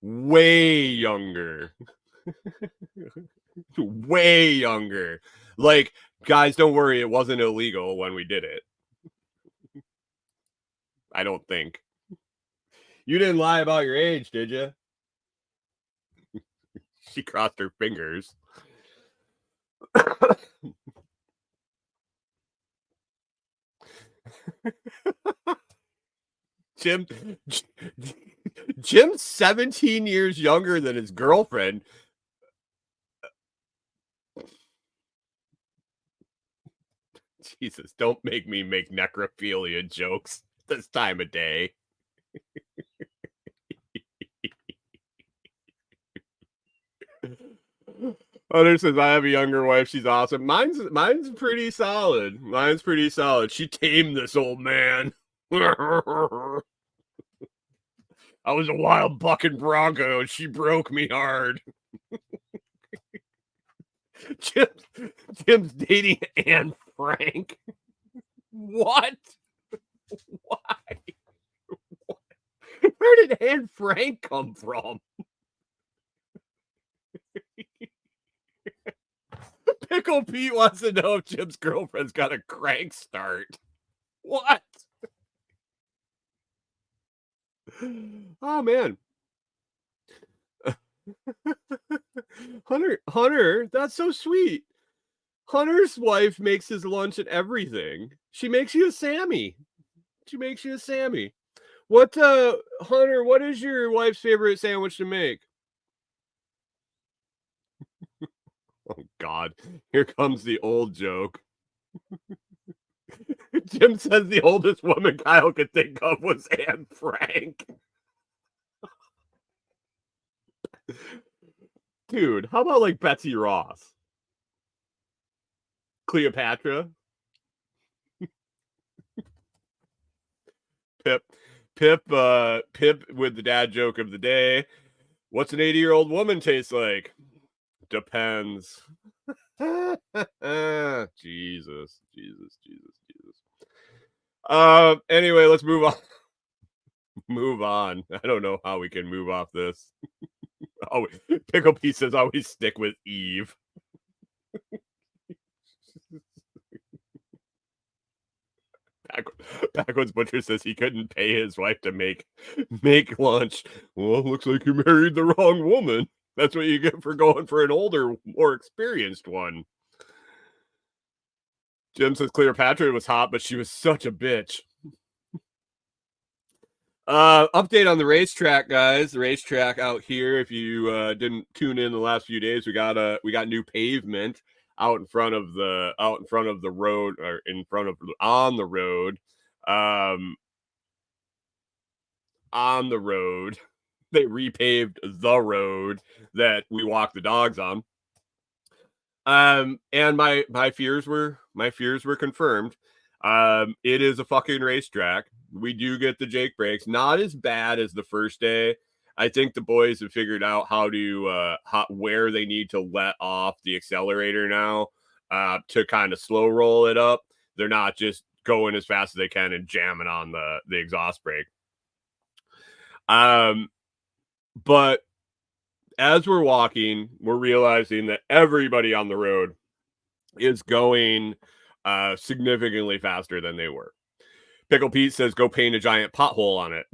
way younger. Way younger. Like, guys, don't worry. It wasn't illegal when we did it. I don't think. You didn't lie about your age, did you? She crossed her fingers. Jim Jim's 17 years younger than his girlfriend. Jesus, don't make me make necrophilia jokes this time of day. Hunter says I have a younger wife. She's awesome. Mine's pretty solid. Mine's pretty solid. She tamed this old man. I was a wild bucking bronco, and she broke me hard. Jim's dating Anne Frank. What? Why? Where did Anne Frank come from? Pickle Pete wants to know if Jim's girlfriend's got a crank start. What? Oh man. Hunter, that's so sweet. Hunter's wife makes his lunch and everything. She makes you a Sammy. What Hunter, what is your wife's favorite sandwich to make? Oh God, here comes the old joke. Jim says the oldest woman Kyle could think of was Anne Frank. Dude, how about like Betsy Ross? Cleopatra? Pip. Pip with the dad joke of the day. What's an 80-year-old woman taste like? Depends. Jesus. Anyway, let's move on. Move on. I don't know how we can move off this. Oh, Pickle Pete says always stick with Eve. Backwoods Butcher says he couldn't pay his wife to make lunch. Well, looks like you married the wrong woman. That's what you get for going for an older, more experienced one. Jim says Cleopatra was hot, but she was such a bitch. Update on the racetrack, guys. The racetrack out here. If you didn't tune in the last few days, we got new pavement out in front of the road, or in front of on the road. On the road. They repaved the road that we walk the dogs on. And my fears were confirmed. It is a fucking racetrack. We do get the Jake breaks, not as bad as the first day. I think the boys have figured out how to where they need to let off the accelerator now to kind of slow roll it up. They're not just going as fast as they can and jamming on the exhaust brake. But as we're walking, we're realizing that everybody on the road is going significantly faster than they were. Pickle Pete says, go paint a giant pothole on it.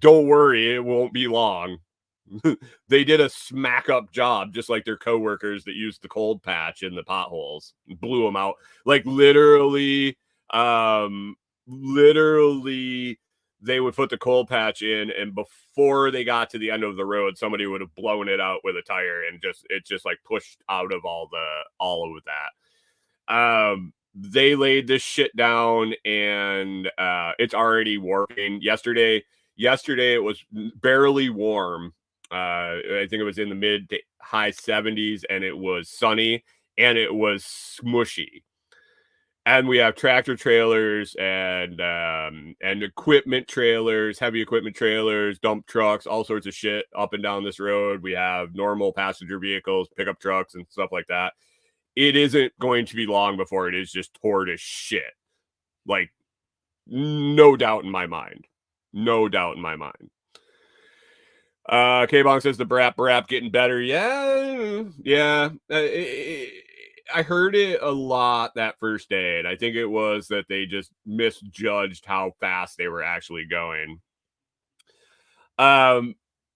Don't worry, it won't be long. They did a smack up job, just like their coworkers that used the cold patch in the potholes, blew them out. Like literally, they would put the cold patch in, and before they got to the end of the road, somebody would have blown it out with a tire, and it just like pushed out of all of that. They laid this shit down, and it's already working. Yesterday it was barely warm. I think it was in the mid to high 70s, and it was sunny, and it was smushy. And we have tractor trailers and equipment trailers, heavy equipment trailers, dump trucks, all sorts of shit up and down this road. We have normal passenger vehicles, pickup trucks, and stuff like that. It isn't going to be long before it is just tore to shit. Like, no doubt in my mind. No doubt in my mind. K-Bong says the brap getting better. Yeah. I heard it a lot that first day, and I think it was that they just misjudged how fast they were actually going.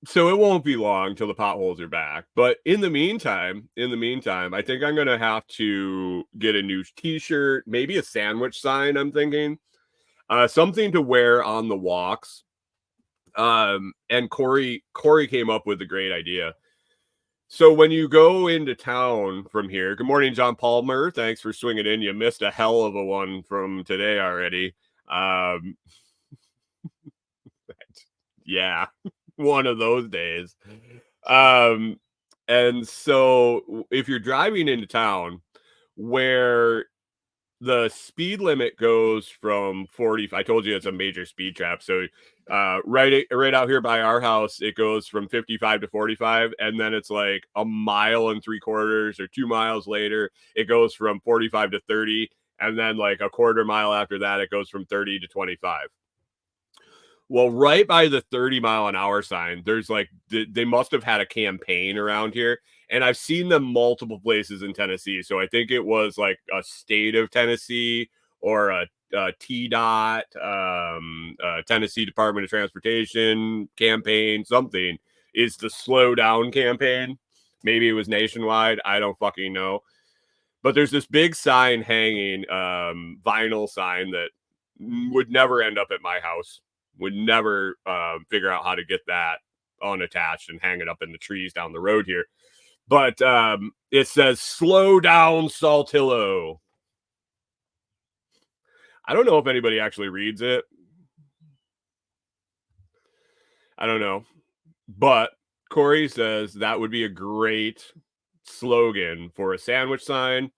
So it won't be long till the potholes are back. But in the meantime, I think I'm gonna have to get a new T-shirt, maybe a sandwich sign. I'm thinking, something to wear on the walks. And Corey came up with a great idea. So when you go into town from here, good morning, John Palmer. Thanks for swinging in. You missed a hell of a one from today already. Yeah, one of those days. And so if you're driving into town where the speed limit goes from 40, I told you it's a major speed trap. So right out here by our house, it goes from 55 to 45, and then it's like a mile and 3/4 or 2 miles later, it goes from 45 to 30, and then like a quarter mile after that, it goes from 30 to 25. Well, right by the 30-mile-an-hour sign, there's like they must have had a campaign around here, and I've seen them multiple places in Tennessee. So I think it was like a state of Tennessee or a TDOT, Tennessee Department of Transportation campaign. Something is the slow down campaign. Maybe it was nationwide. I don't fucking know. But there's this big sign hanging, vinyl sign that would never end up at my house. Would never figure out how to get that unattached and hang it up in the trees down the road here. But it says, slow down, Saltillo. I don't know if anybody actually reads it. I don't know. But Corey says that would be a great slogan for a sandwich sign,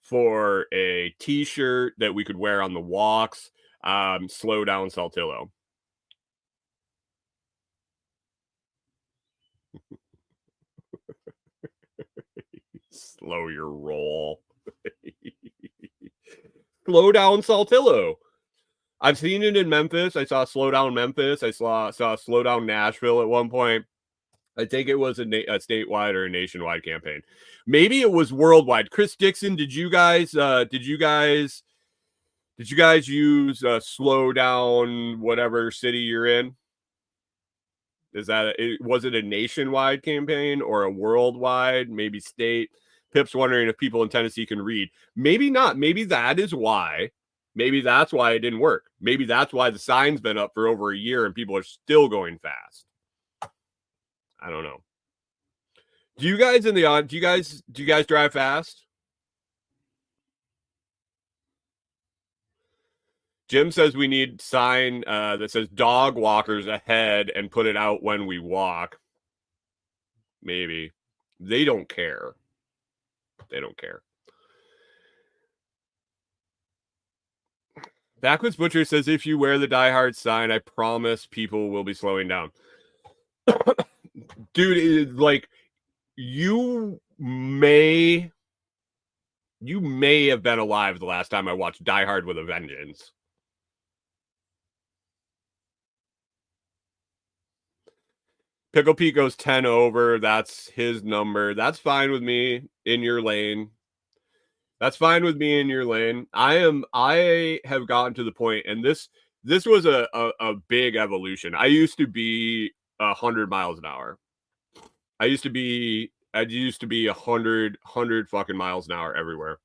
for a T-shirt that we could wear on the walks. Slow down, Saltillo. Slow your roll. Slow down, Saltillo. I've seen it in Memphis. I saw Slow Down Memphis. I saw Slow Down Nashville at one point. I think it was a statewide or a nationwide campaign. Maybe it was worldwide. Chris Dixon, did you guys use Slow Down whatever city you're in? Was it a nationwide campaign or a worldwide, maybe state? Pip's wondering if people in Tennessee can read. Maybe not. Maybe that is why. Maybe that's why it didn't work. Maybe that's why the sign's been up for over a year and people are still going fast. I don't know. Do you guys drive fast? Jim says we need sign that says dog walkers ahead and put it out when we walk. Maybe. They don't care. They don't care. Backwoods Butcher says if you wear the Die Hard sign, I promise people will be slowing down. Dude, like you may have been alive the last time I watched Die Hard with a Vengeance. Pickle Pete goes 10 over. That's his number. That's fine with me in your lane. That's fine with me in your lane. I have gotten to the point, and this was a big evolution. I used to be 100 miles an hour. I used to be 100 fucking miles an hour everywhere.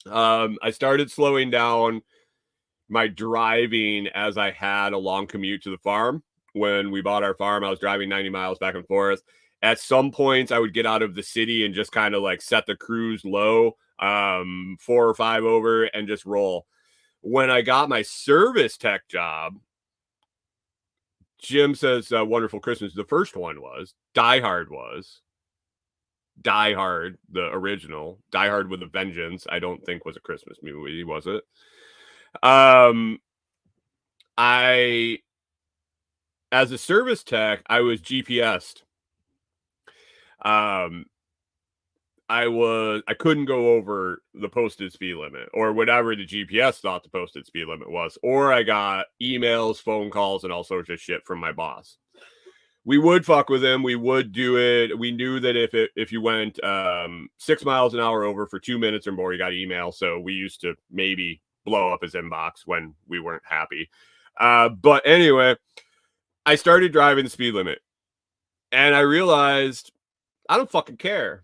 I started slowing down my driving as I had a long commute to the farm. When we bought our farm, I was driving 90 miles back and forth. At some points, I would get out of the city and just kind of like set the cruise low, 4 or 5 over, and just roll. When I got my service tech job, Jim says, Wonderful Christmas. The first one was Die Hard Die Hard, the original. Die Hard with a Vengeance, I don't think was a Christmas movie, was it? As a service tech, I was GPS'd. I couldn't go over the posted speed limit or whatever the GPS thought the posted speed limit was, or I got emails, phone calls, and all sorts of shit from my boss. We would fuck with him. We would do it. We knew that if you went 6 miles an hour over for 2 minutes or more, you got email. So we used to maybe blow up his inbox when we weren't happy. But anyway, I started driving the speed limit, and I realized I don't fucking care.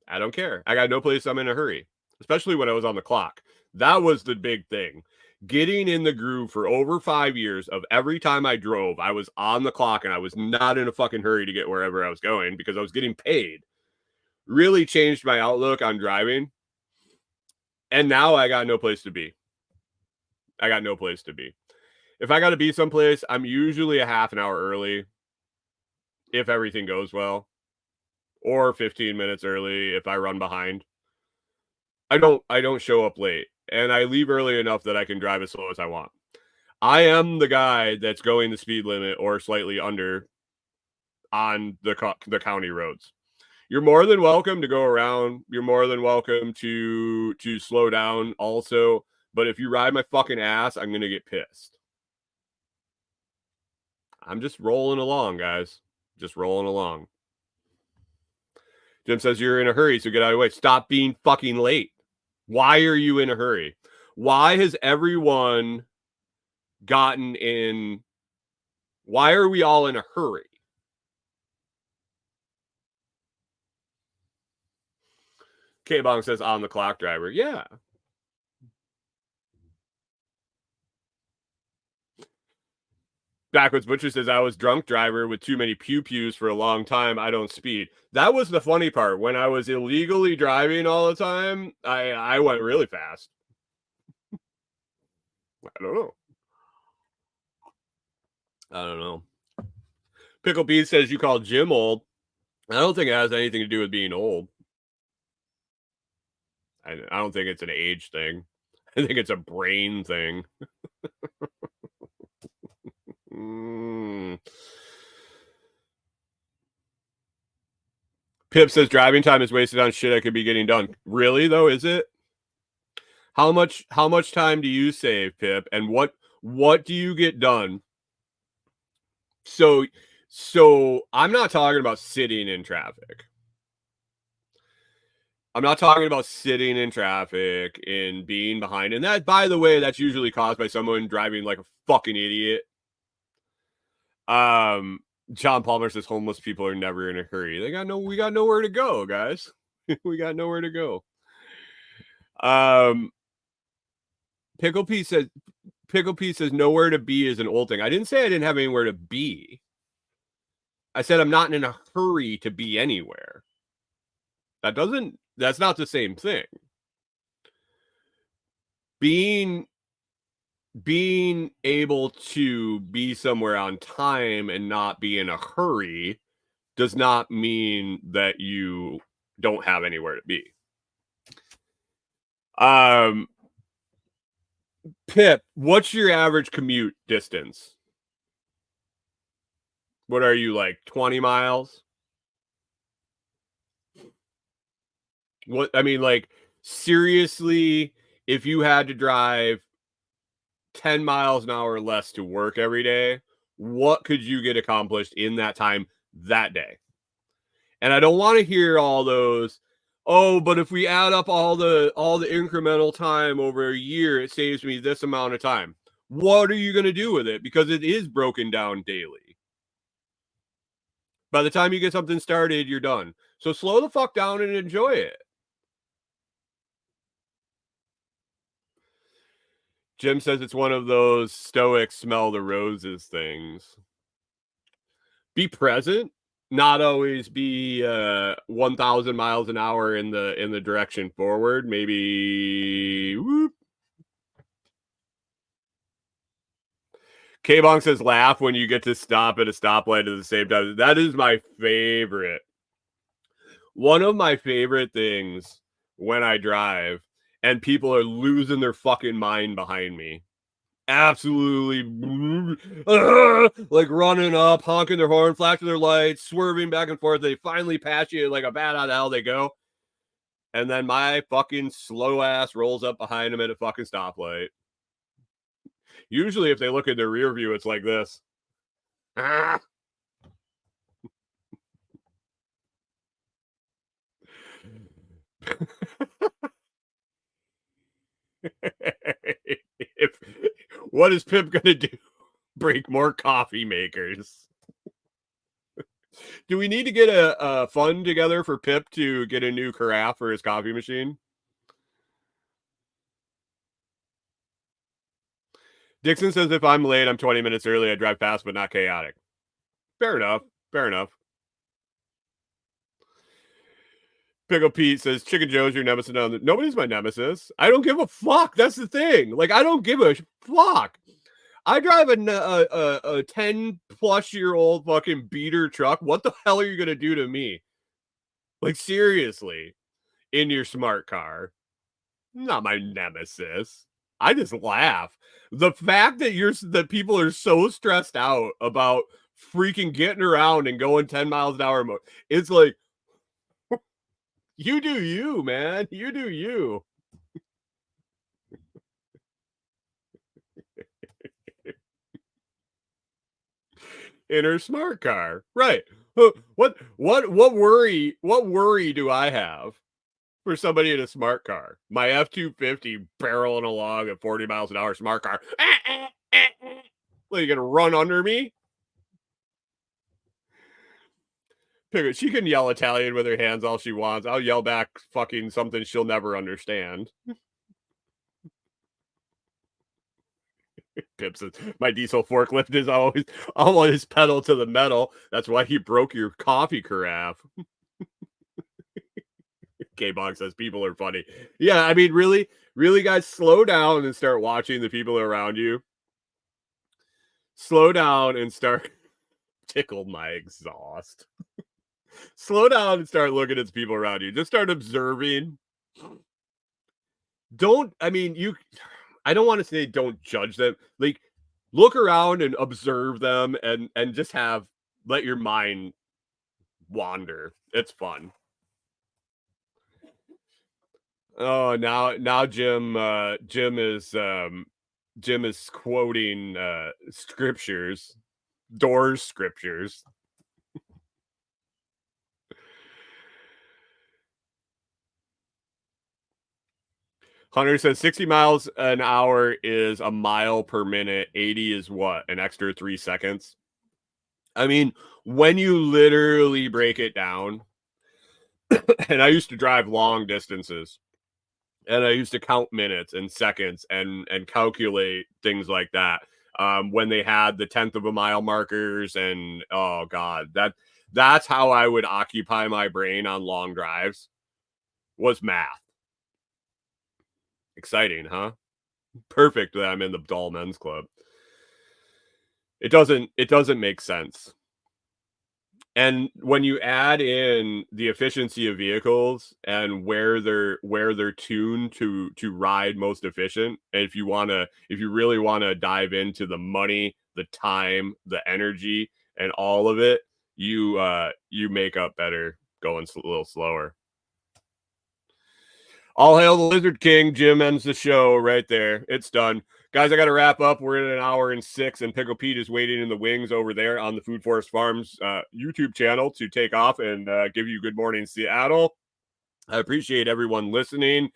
I don't care. I got no place I'm in a hurry, especially when I was on the clock. That was the big thing. Getting in the groove for over 5 years of every time I drove, I was on the clock and I was not in a fucking hurry to get wherever I was going because I was getting paid. Really changed my outlook on driving. And now I got no place to be. If I got to be someplace, I'm usually a half an hour early if everything goes well, or 15 minutes early if I run behind. I don't show up late, and I leave early enough that I can drive as slow as I want. I am the guy that's going the speed limit or slightly under on the county roads. You're more than welcome to go around. You're more than welcome to slow down also. But if you ride my fucking ass, I'm going to get pissed. I'm just rolling along, guys. Just rolling along. Jim says you're in a hurry, so get out of the way. Stop being fucking late. Why are you in a hurry? Why has everyone gotten in? Why are we all in a hurry? K-Bong says on the clock driver. Yeah. Backwoods Butcher says, I was drunk driver with too many pew-pews for a long time. I don't speed. That was the funny part. When I was illegally driving all the time, I went really fast. I don't know. Pickle Pete says you call Jim old. I don't think it has anything to do with being old. I don't think it's an age thing. I think it's a brain thing. Pip says driving time is wasted on shit I could be getting done. Really, though, is it? How much time do you save, Pip? And what do you get done? So I'm not talking about sitting in traffic. I'm not talking about sitting in traffic and being behind. And that, by the way, that's usually caused by someone driving like a fucking idiot. John Palmer says homeless people are never in a hurry. We got nowhere to go, guys. We got nowhere to go. Pickle Pete says nowhere to be is an old thing. I didn't say I didn't have anywhere to be. I said I'm not in a hurry to be anywhere. That's not the same thing. Being able to be somewhere on time and not be in a hurry does not mean that you don't have anywhere to be. Pip, what's your average commute distance? What are you, like 20 miles? What, I mean, like, seriously, if you had to drive 10 miles an hour or less to work every day, what could you get accomplished in that time that day? And I don't want to hear all those, oh, but if we add up all the incremental time over a year, it saves me this amount of time. What are you going to do with it? Because it is broken down daily. By the time you get something started, you're done. So slow the fuck down and enjoy it. Jim says it's one of those stoic smell the roses things. Be present, not always be 1,000 miles an hour in the direction forward. Maybe whoop. K-Bong says laugh when you get to stop at a stoplight at the same time. That is my favorite. One of my favorite things when I drive and people are losing their fucking mind behind me. Absolutely like running up, honking their horn, flashing their lights, swerving back and forth. They finally pass you like a bat out of hell they go. And then my fucking slow ass rolls up behind them at a fucking stoplight. Usually if they look in their rear view, it's like this. What is Pip gonna do? Break more coffee makers. Do we need to get a fund together for Pip to get a new carafe for his coffee machine? Dixon says if I'm late, I'm 20 minutes early. I drive fast, but not chaotic. Fair enough. Fair enough. Pickle Pete says Chicken Joe's your nemesis. Nobody's my nemesis. I don't give a fuck. That's the thing. Like, I don't give a fuck. I drive a 10 plus year old fucking beater truck. What the hell are you gonna do to me? Like, seriously, in your smart car. Not my nemesis. I just laugh. The fact that people are so stressed out about freaking getting around and going 10 miles an hour, it's like, you do you, man. You do you. In her smart car. Right. What worry do I have for somebody in a smart car? My F-250 barreling along at 40 miles an hour smart car. What, are you gonna run under me? She can yell Italian with her hands all she wants. I'll yell back fucking something she'll never understand. Pip says, my diesel forklift is always pedal to the metal. That's why he broke your coffee carafe. K-Bog says, people are funny. Yeah, I mean, really, guys, slow down and start watching the people around you. Slow down and start tickle my exhaust. Slow down and start looking at the people around you. Just start observing. I don't want to say don't judge them. Like, look around and observe them and just let your mind wander. It's fun. Oh, now Jim is quoting scriptures, Doors scriptures. Hunter says 60 miles an hour is a mile per minute. 80 is what? An extra 3 seconds? I mean, when you literally break it down, and I used to drive long distances, and I used to count minutes and seconds and calculate things like that. When they had the 10th of a mile markers, and oh god, that's how I would occupy my brain on long drives, was math. Exciting, huh? Perfect that I'm in the Dull Men's Club. It doesn't make sense. And when you add in the efficiency of vehicles and where they're tuned to ride most efficient, and if you really want to dive into the money, the time, the energy, and all of it, you make up better going a little slower. All hail the Lizard King. Jim ends the show right there. It's done. Guys, I got to wrap up. We're in an hour and 6, and Pickle Pete is waiting in the wings over there on the Food Forest Farms YouTube channel to take off and give you good morning, Seattle. I appreciate everyone listening.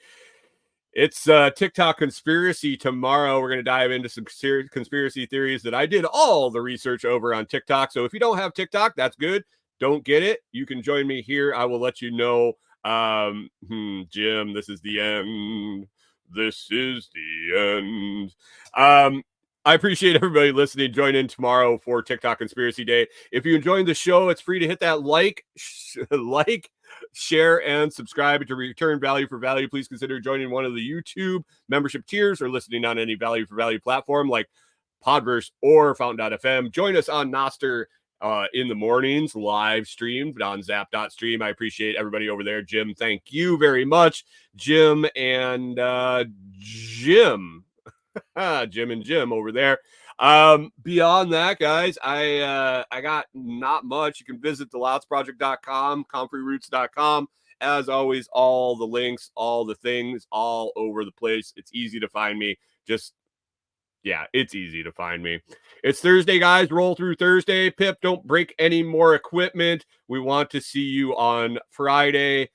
It's TikTok conspiracy tomorrow. We're going to dive into some conspiracy theories that I did all the research over on TikTok. So if you don't have TikTok, that's good. Don't get it. You can join me here. I will let you know. Jim, this is the end. This is the end. I appreciate everybody listening. Join in tomorrow for TikTok Conspiracy Day. If you enjoyed the show, it's free to hit that like, share, and subscribe to return value for value. Please consider joining one of the YouTube membership tiers or listening on any value for value platform like Podverse or Fountain.fm. Join us on Noster in the mornings, live streamed on zap.stream. I appreciate everybody over there. Jim, thank you very much. Jim and Jim. Jim and Jim over there. Beyond that, guys, I got not much. You can visit theloudsproject.com, comfreyroots.com. As always, all the links, all the things, all over the place. It's easy to find me. It's easy to find me. It's Thursday, guys. Roll through Thursday. Pip, don't break any more equipment. We want to see you on Friday.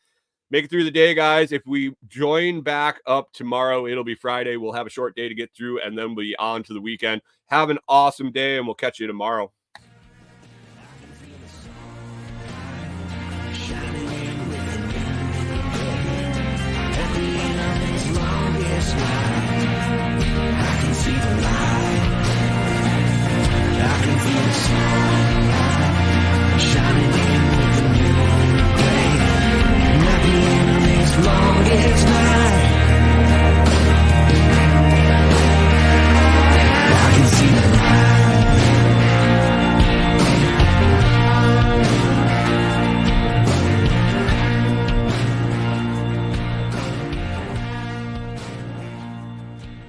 Make it through the day, guys. If we join back up tomorrow, it'll be Friday. We'll have a short day to get through, and then we'll be on to the weekend. Have an awesome day, and we'll catch you tomorrow.